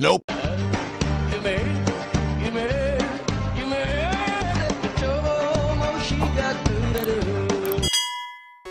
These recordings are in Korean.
Nope.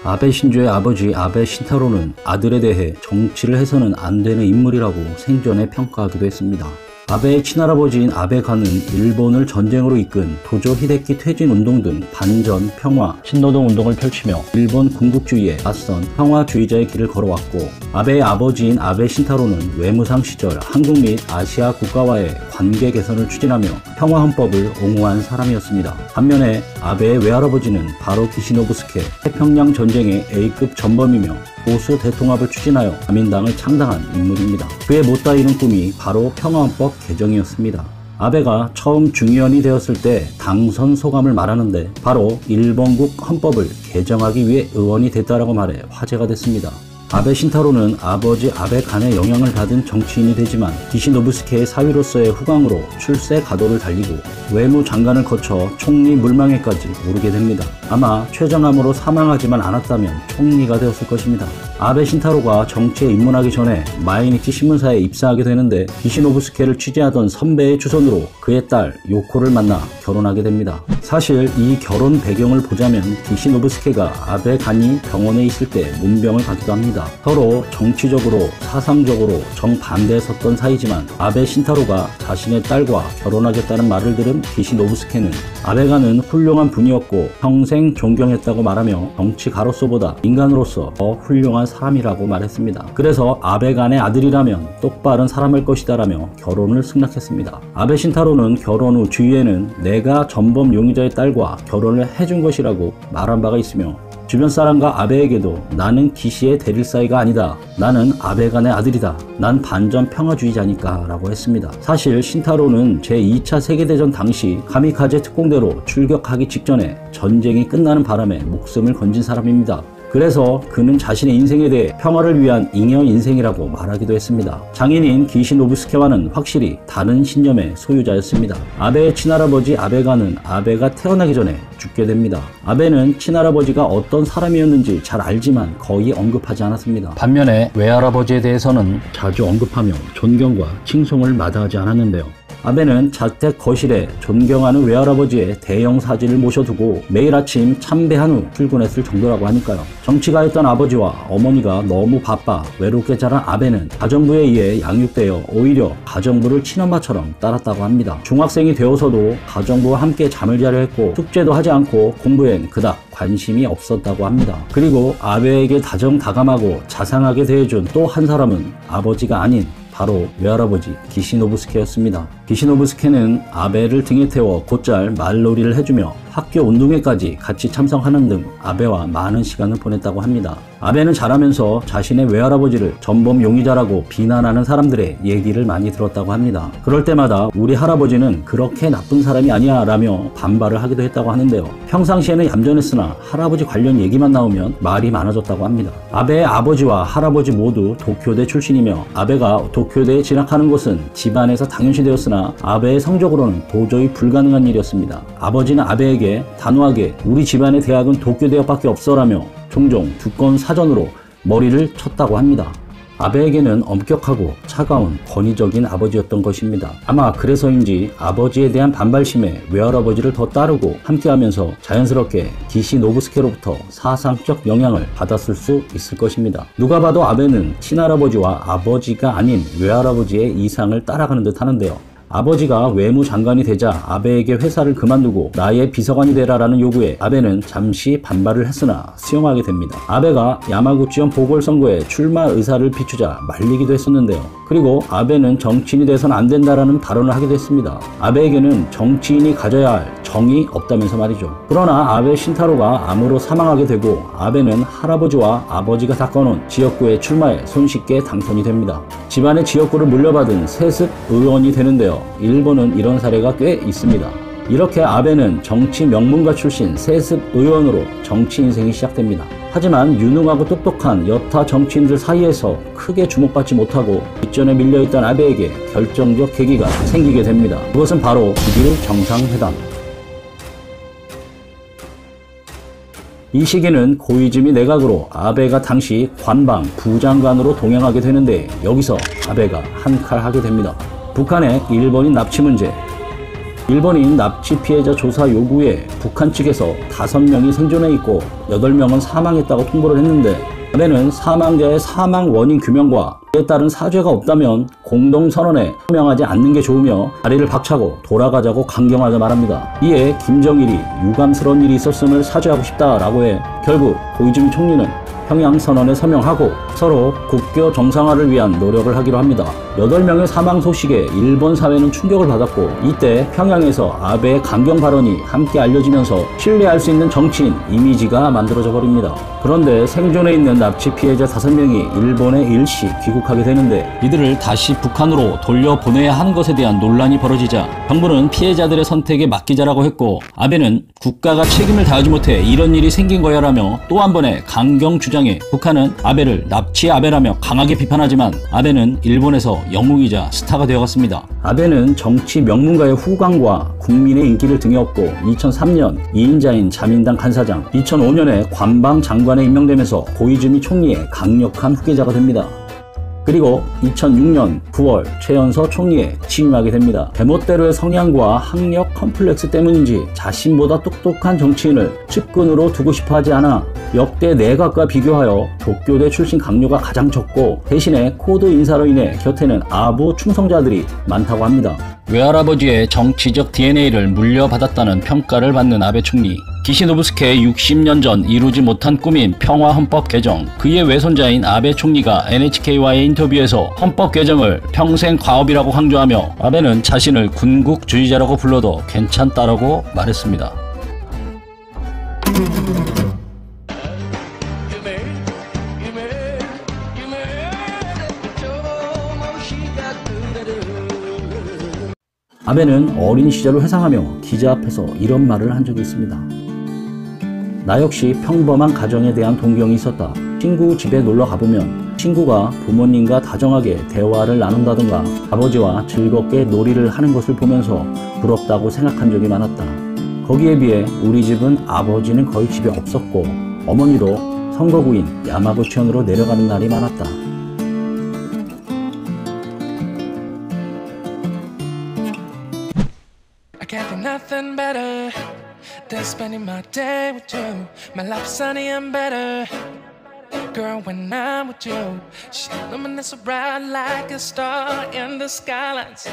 아베 신조의 아버지 아베 신타로는 아들에 대해 정치를 해서는 안 되는 인물이라고 생전에 평가하기도 했습니다. 아베의 친할아버지인 아베가는 일본을 전쟁으로 이끈 도조 히데키 퇴진 운동 등 반전, 평화, 신노동 운동을 펼치며 일본 군국주의에 맞선 평화주의자의 길을 걸어왔고, 아베의 아버지인 아베 신타로는 외무상 시절 한국 및 아시아 국가와의 관계 개선을 추진하며 평화헌법을 옹호한 사람이었습니다. 반면에 아베의 외할아버지는 바로 기시노부스케, 태평양 전쟁의 A급 전범이며 보수 대통합을 추진하여 자민당을 창당한 인물입니다. 그의 못다 이룬 꿈이 바로 평화헌법 개정이었습니다. 아베가 처음 중의원이 되었을 때 당선 소감을 말하는데 바로 일본국 헌법을 개정하기 위해 의원이 됐다라고 말해 화제가 됐습니다. 아베 신타로는 아버지 아베 간의 영향을 받은 정치인이 되지만 기시노부스케의 사위로서의 후광으로 출세 가도를 달리고 외무장관을 거쳐 총리 물망에까지 오르게 됩니다. 아마 최정암으로 사망하지만 않았다면 총리가 되었을 것입니다. 아베 신타로가 정치에 입문하기 전에 마이니치 신문사에 입사하게 되는데 기시노부스케를 취재하던 선배의 추선으로 그의 딸 요코를 만나 결혼하게 됩니다. 사실 이 결혼 배경을 보자면 기시노부스케가 아베 간이 병원에 있을 때 문병을 가기도 합니다. 서로 정치적으로 사상적으로 정반대에 섰던 사이지만 아베 신타로가 자신의 딸과 결혼하겠다는 말을 들은 기시노부스케는 아베가는 훌륭한 분이었고 평생 존경했다고 말하며 정치가로서보다 인간으로서 더 훌륭한 사람이라고 말했습니다. 그래서 아베간의 아들이라면 똑바른 사람일 것이다 라며 결혼을 승낙했습니다. 아베 신타로는 결혼 후 주위에는 내가 전범 용의자의 딸과 결혼을 해준 것이라고 말한 바가 있으며, 주변 사람과 아베에게도 나는 기시의 대릴 사이가 아니다. 나는 아베간의 아들이다. 난 반전 평화주의자니까 라고 했습니다. 사실 신타로는 제2차 세계대전 당시 카미카제 특공대로 출격하기 직전에 전쟁이 끝나는 바람에 목숨을 건진 사람입니다. 그래서 그는 자신의 인생에 대해 평화를 위한 잉여 인생이라고 말하기도 했습니다. 장인인 기시노부스케와는 확실히 다른 신념의 소유자였습니다. 아베의 친할아버지 아베가는 아베가 태어나기 전에 죽게 됩니다. 아베는 친할아버지가 어떤 사람이었는지 잘 알지만 거의 언급하지 않았습니다. 반면에 외할아버지에 대해서는 자주 언급하며 존경과 칭송을 마다하지 않았는데요. 아베는 자택 거실에 존경하는 외할아버지의 대형 사진을 모셔두고 매일 아침 참배한 후 출근했을 정도라고 하니까요. 정치가였던 아버지와 어머니가 너무 바빠 외롭게 자란 아베는 가정부에 의해 양육되어 오히려 가정부를 친엄마처럼 따랐다고 합니다. 중학생이 되어서도 가정부와 함께 잠을 자려 했고 숙제도 하지 않고 공부엔 그닥 관심이 없었다고 합니다. 그리고 아베에게 다정다감하고 자상하게 대해준 또 한 사람은 아버지가 아닌 바로 외할아버지 기시노부스케였습니다. 기시노부스케는 아베를 등에 태워 곧잘 말놀이를 해주며 학교 운동회까지 같이 참석하는 등 아베와 많은 시간을 보냈다고 합니다. 아베는 자라면서 자신의 외할아버지를 전범 용의자라고 비난하는 사람들의 얘기를 많이 들었다고 합니다. 그럴 때마다 우리 할아버지는 그렇게 나쁜 사람이 아니야 라며 반발을 하기도 했다고 하는데요. 평상시에는 얌전했으나 할아버지 관련 얘기만 나오면 말이 많아졌다고 합니다. 아베의 아버지와 할아버지 모두 도쿄대 출신이며 아베가 도쿄대에 진학하는 것은 집안에서 당연시되었으나 아베의 성적으로는 도저히 불가능한 일이었습니다. 아버지는 아베에게 단호하게 우리 집안의 대학은 도쿄대학밖에 없어라며 종종 두꺼운 사전으로 머리를 쳤다고 합니다. 아베에게는 엄격하고 차가운 권위적인 아버지였던 것입니다. 아마 그래서인지 아버지에 대한 반발심에 외할아버지를 더 따르고 함께하면서 자연스럽게 기시노부스케로부터 사상적 영향을 받았을 수 있을 것입니다. 누가 봐도 아베는 친할아버지와 아버지가 아닌 외할아버지의 이상을 따라가는 듯 하는데요. 아버지가 외무장관이 되자 아베에게 회사를 그만두고 나의 비서관이 되라라는 요구에 아베는 잠시 반발을 했으나 수용하게 됩니다. 아베가 야마구치현 보궐선거에 출마 의사를 비추자 말리기도 했었는데요. 그리고 아베는 정치인이 돼서는 안 된다라는 발언을 하기도 했습니다. 아베에게는 정치인이 가져야 할 정이 없다면서 말이죠. 그러나 아베 신타로가 암으로 사망하게 되고 아베는 할아버지와 아버지가 닦아놓은 지역구에 출마해 손쉽게 당선이 됩니다. 집안의 지역구를 물려받은 세습 의원이 되는데요. 일본은 이런 사례가 꽤 있습니다. 이렇게 아베는 정치 명문가 출신 세습 의원으로 정치 인생이 시작됩니다. 하지만 유능하고 똑똑한 여타 정치인들 사이에서 크게 주목받지 못하고 뒷전에 밀려있던 아베에게 결정적 계기가 생기게 됩니다. 그것은 바로 6.1 정상회담. 이 시기는 고이즈미 내각으로 아베가 당시 관방 부장관으로 동행하게 되는데 여기서 아베가 한 칼 하게 됩니다. 북한의 일본인 납치 문제. 일본인 납치 피해자 조사 요구에 북한 측에서 5명이 생존해 있고 8명은 사망했다고 통보를 했는데, 아베는 사망자의 사망 원인 규명과 이에 따른 사죄가 없다면 공동선언에 서명하지 않는 게 좋으며 다리를 박차고 돌아가자고 강경하게 말합니다. 이에 김정일이 유감스러운 일이 있었음을 사죄하고 싶다라고 해 결국 고이즈미 총리는 평양선언에 서명하고 서로 국교 정상화를 위한 노력을 하기로 합니다. 8명의 사망 소식에 일본 사회는 충격을 받았고, 이때 평양에서 아베의 강경 발언이 함께 알려지면서 신뢰할 수 있는 정치인 이미지가 만들어져 버립니다. 그런데 생존해 있는 납치 피해자 5명이 일본에 일시 귀국하게 되는데, 이들을 다시 북한으로 돌려보내야 하는 것에 대한 논란이 벌어지자 정부는 피해자들의 선택에 맡기자라고 했고, 아베는 국가가 책임을 다하지 못해 이런 일이 생긴 거야라며 또 한 번의 강경 주장에 북한은 아베를 납치 아베라며 강하게 비판하지만, 아베는 일본에서 영웅이자 스타가 되어갔습니다. 아베는 정치 명문가의 후광과 국민의 인기를 등에 업고 2003년 2인자인 자민당 간사장, 2005년에 관방 장관에 임명되면서 고이즈미 총리의 강력한 후계자가 됩니다. 그리고 2006년 9월 최연소 총리에 취임하게 됩니다. 제멋대로의 성향과 학력 컴플렉스 때문인지 자신보다 똑똑한 정치인을 측근으로 두고 싶어 하지 않아 역대 내각과 비교하여 도쿄대 출신 강요가 가장 적고, 대신에 코드 인사로 인해 곁에는 아부 충성자들이 많다고 합니다. 외할아버지의 정치적 DNA를 물려받았다는 평가를 받는 아베 총리. 기시노부스케의 60년 전 이루지 못한 꿈인 평화헌법 개정. 그의 외손자인 아베 총리가 NHK와의 인터뷰에서 헌법 개정을 평생 과업이라고 강조하며 아베는 자신을 군국주의자라고 불러도 괜찮다라고 말했습니다. 아베는 어린 시절을 회상하며 기자 앞에서 이런 말을 한 적이 있습니다. 나 역시 평범한 가정에 대한 동경이 있었다. 친구 집에 놀러 가보면 친구가 부모님과 다정하게 대화를 나눈다던가 아버지와 즐겁게 놀이를 하는 것을 보면서 부럽다고 생각한 적이 많았다. 거기에 비해 우리 집은 아버지는 거의 집에 없었고 어머니도 선거구인 야마구치현으로 내려가는 날이 많았다. Can't think nothing better than spending my day with you. My life's sunny and better, girl, when I'm with you. She illuminates so bright like a star in the skylines.